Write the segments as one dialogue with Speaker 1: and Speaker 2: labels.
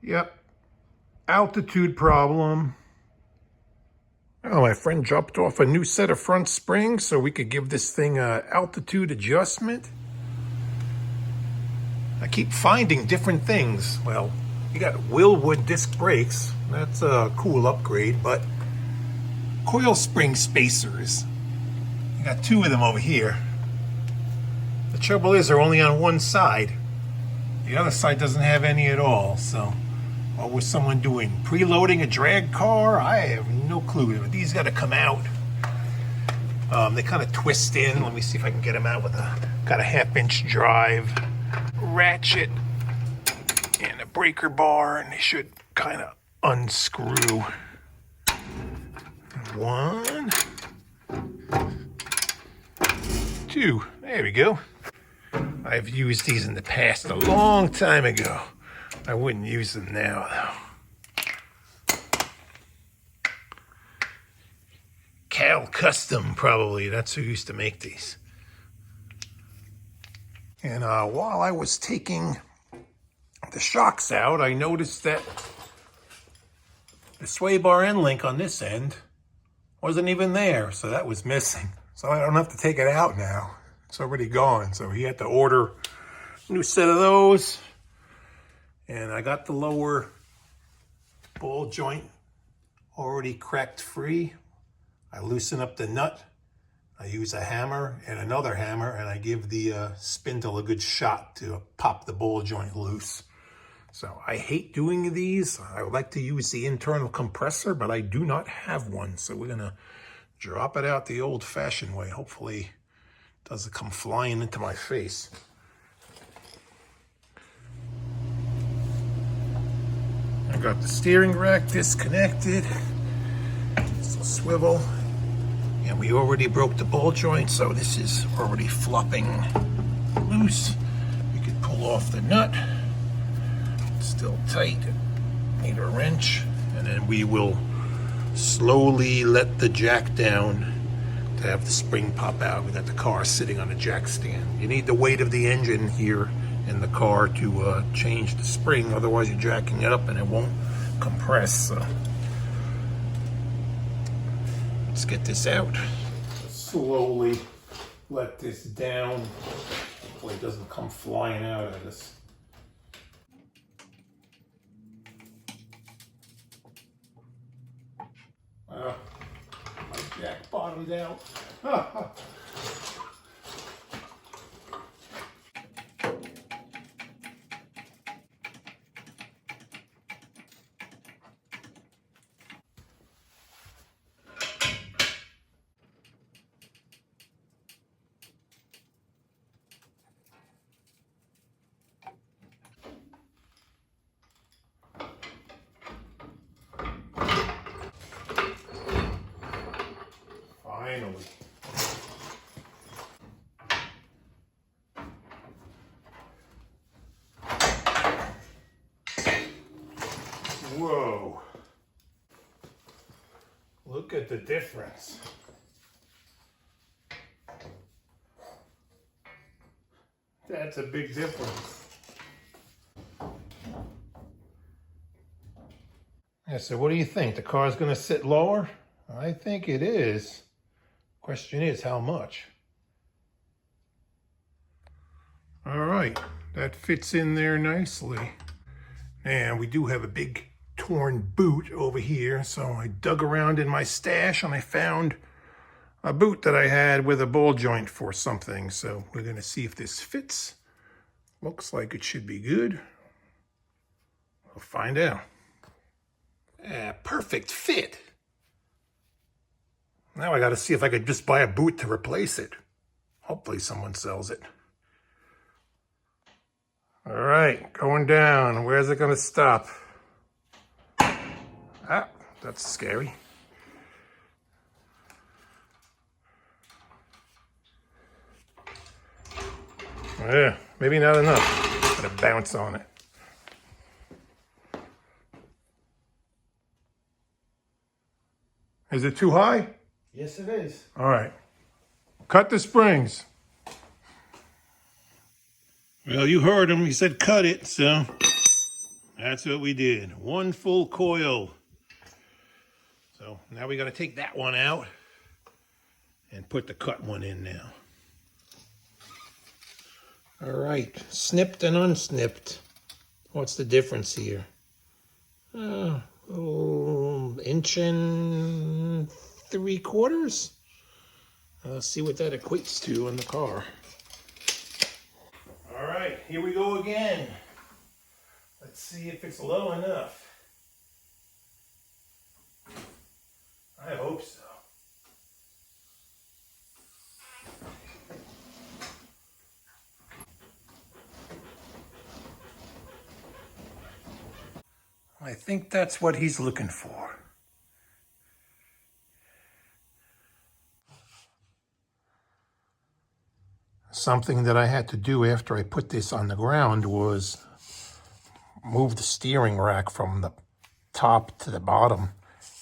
Speaker 1: Yep, altitude problem. Oh, my friend dropped off a new set of front springs so we could give this thing a altitude adjustment. I keep finding different things. Well, you got Willwood disc brakes. That's a cool upgrade, but coil spring spacers. You got two of them over here. The trouble is they're only on one side. The other side doesn't have any at all, so what was someone doing? Preloading a drag car? I have no clue. These got to come out. They kind of twist in. Let me see if I can get them out with got a 1/2-inch drive, ratchet, and a breaker bar, and they should kind of unscrew. 1, 2. There we go. I've used these in the past a long time ago. I wouldn't use them now, though. Cal Custom, probably. That's who used to make these. And while I was taking the shocks out, I noticed that the sway bar end link on this end wasn't even there, so that was missing. So I don't have to take it out now. It's already gone, so he had to order a new set of those. And I got the lower ball joint already cracked free. I loosen up the nut. I use a hammer and another hammer, and I give the spindle a good shot to pop the ball joint loose. So I hate doing these. I would like to use the internal compressor, but I do not have one. So we're gonna drop it out the old-fashioned way. Hopefully it doesn't come flying into my face. I got the steering rack disconnected. It's a swivel. And we already broke the ball joint, so this is already flopping loose. We could pull off the nut. It's still tight. Need a wrench. And then we will slowly let the jack down to have the spring pop out. We got the car sitting on a jack stand. You need the weight of the engine here in the car to change the spring, otherwise you're jacking it up and it won't compress. So let's get this out. Slowly let this down. Hopefully it doesn't come flying out at us. My jack bottomed out. Finally. Whoa. Look at the difference. That's a big difference. Yeah, so what do you think? The car's going to sit lower? I think it is. Question is, how much? All right, that fits in there nicely. And we do have a big torn boot over here, so I dug around in my stash and I found a boot that I had with a ball joint for something. So we're gonna see if this fits. Looks like it should be good. We'll find out. Perfect fit. Now I gotta see if I could just buy a boot to replace it. Hopefully someone sells it. All right, going down. Where's it gonna stop? Ah, that's scary. Yeah, maybe not enough. Gotta bounce on it. Is it too high?
Speaker 2: Yes, it is.
Speaker 1: All right. Cut the springs. Well, you heard him. He said cut it, so That's what we did. One full coil. So now we got to take that one out and put the cut one in now. All right, snipped and unsnipped. What's the difference here? Inch and 3/4. Let's see what that equates to on the car. All right, here we go again. Let's see if it's low enough. I hope so. I think that's what he's looking for. Something that I had to do after I put this on the ground was move the steering rack from the top to the bottom.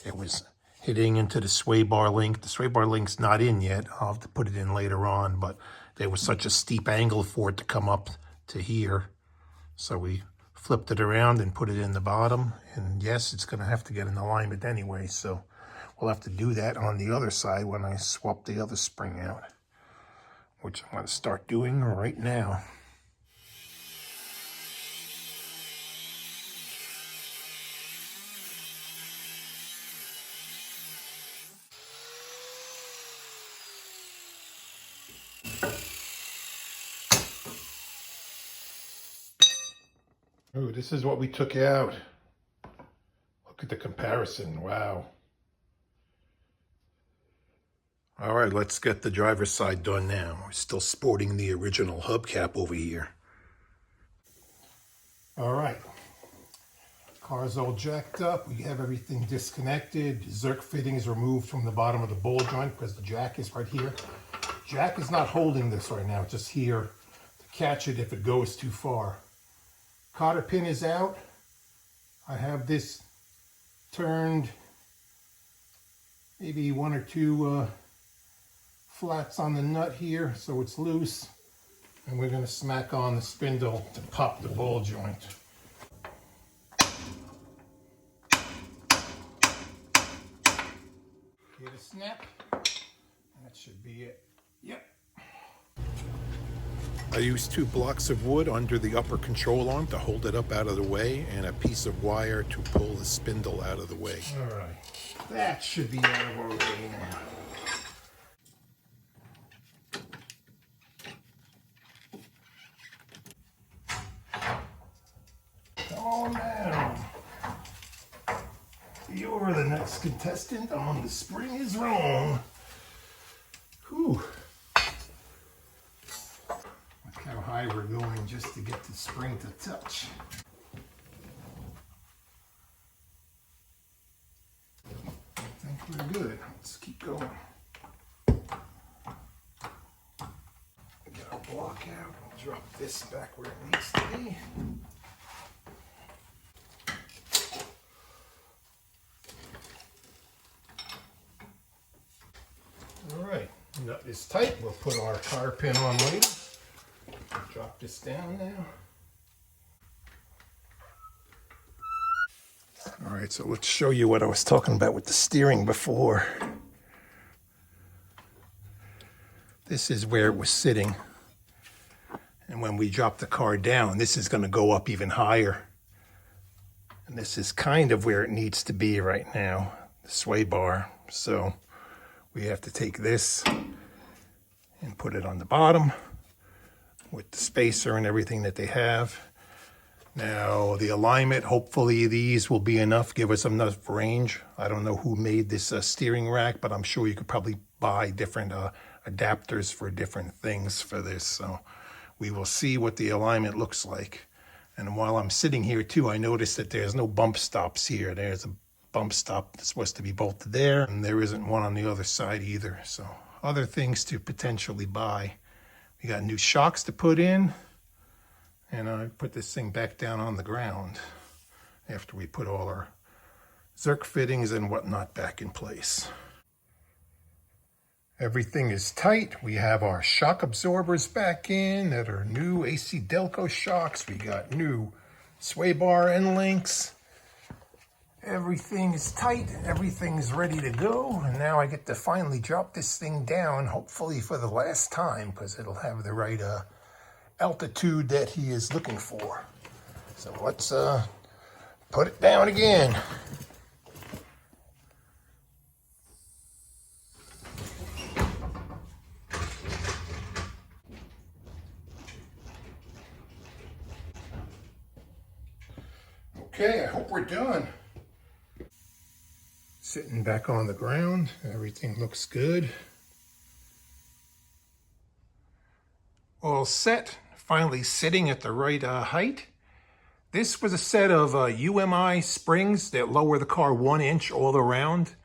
Speaker 1: It was hitting into the sway bar link. The sway bar link's not in yet. I'll have to put it in later on, but there was such a steep angle for it to come up to here. So we flipped it around and put it in the bottom. And yes, it's going to have to get in alignment anyway. So we'll have to do that on the other side when I swap the other spring out, which I'm going to start doing right now. Oh, this is what we took out. Look at the comparison. Wow. All right, let's get the driver's side done now. We're still sporting the original hubcap over here. All right. Car's all jacked up. We have everything disconnected. Zerk fittings removed from the bottom of the ball joint because the jack is right here. Jack is not holding this right now. It's just here to catch it if it goes too far. Cotter pin is out. I have this turned maybe 1 or 2 flats on the nut here so it's loose. And we're going to smack on the spindle to pop the ball joint. Get a snap. That should be it. Yep. I used 2 blocks of wood under the upper control arm to hold it up out of the way, and a piece of wire to pull the spindle out of the way. All right, that should be out of our way now. Come on down. You're the next contestant on The Spring is Wrong. Whew. How high we're going just to get the spring to touch. I think we're good. Let's keep going. Get our block out. Drop this back where it needs to be. All right, nut is tight. We'll put our cotter pin on later. Drop this down now. All right, so let's show you what I was talking about with the steering before. This is where it was sitting. And when we drop the car down, this is going to go up even higher. And this is kind of where it needs to be right now, the sway bar. So we have to take this and put it on the bottom with the spacer and everything that they have. Now the alignment, hopefully these will be enough, give us enough range. I don't know who made this steering rack, but I'm sure you could probably buy different adapters for different things for this. So we will see what the alignment looks like. And while I'm sitting here too, I noticed that there's no bump stops here. There's a bump stop that's supposed to be bolted there, and there isn't one on the other side either. So other things to potentially buy. We got new shocks to put in, and I put this thing back down on the ground after we put all our Zerk fittings and whatnot back in place. Everything is tight. We have our shock absorbers back in that are new AC Delco shocks. We got new sway bar end links. Everything is tight, everything's ready to go, and now I get to finally drop this thing down, hopefully for the last time, because it'll have the right altitude that he is looking for. So let's put it down again. Okay, I hope we're done. Sitting back on the ground, everything looks good. All set, finally sitting at the right height. This was a set of UMI springs that lower the car 1 inch all around,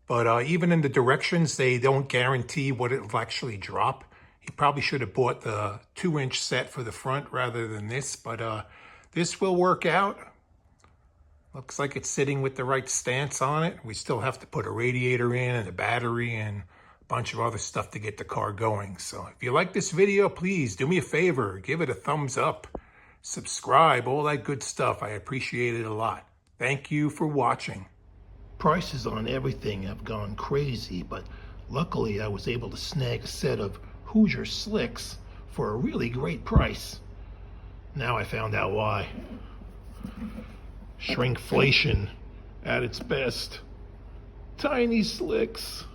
Speaker 1: but even in the directions, they don't guarantee what it will actually drop. He probably should have bought the 2-inch set for the front rather than this, but this will work out. Looks like it's sitting with the right stance on it. We still have to put a radiator in and a battery and a bunch of other stuff to get the car going. So if you like this video, please do me a favor, give it a thumbs up, subscribe, all that good stuff. I appreciate it a lot. Thank you for watching. Prices on everything have gone crazy, but luckily I was able to snag a set of Hoosier slicks for a really great price. Now I found out why. Shrinkflation at its best. Tiny slicks.